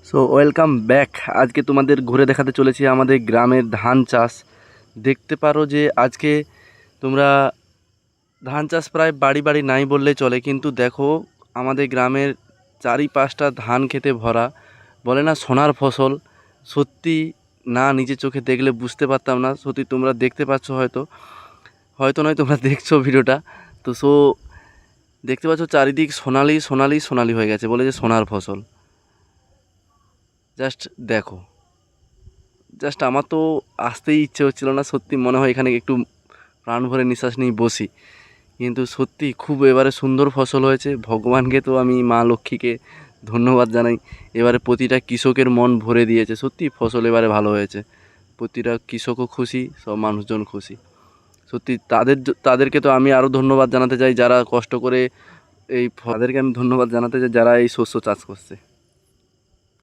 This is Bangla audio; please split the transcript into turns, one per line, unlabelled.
So welcome back. আজকে তোমাদের ঘুরে দেখাতে চলেছি আমাদের গ্রামের ধান চাষ। দেখতে পারো যে আজকে তোমরা ধান চাষ প্রায় বাড়ি বাড়ি নাই বললেই চলে, কিন্তু দেখো আমাদের গ্রামের চারিপাশটা ধান খেতে ভরা। বলে না সোনার ফসল, সত্যি না নিজের চোখে দেখলে বুঝতে পারতাম না। সত্যি তোমরা দেখতে পাচ্ছ, হয়তো হয়তো নয়, তোমরা দেখছো ভিডিওটা। তো দেখতে পাচ্ছ চারিদিক সোনালি সোনালি সোনালি হয়ে গেছে, বলে যে সোনার ফসল। জাস্ট দেখো, জাস্ট আমার তো আসতেই ইচ্ছে হচ্ছিল না। সত্যি মনে হয় এখানে একটু প্রাণ ভরে নিঃশ্বাস নিয়ে বসি, কিন্তু সত্যি খুব এবারে সুন্দর ফসল হয়েছে। ভগবানকে তো আমি, মা লক্ষ্মীকে ধন্যবাদ জানাই। এবারে প্রতিটা কৃষকের মন ভরে দিয়েছে, সত্যি ফসল এবারে ভালো হয়েছে। প্রতিটা কৃষকও খুশি, সব মানুষজন খুশি। সত্যি তাদেরকে তো আমি আরও ধন্যবাদ জানাতে চাই, যারা কষ্ট করে তাদেরকে আমি ধন্যবাদ জানাতে চাই যারা এই শস্য চাষ করছে।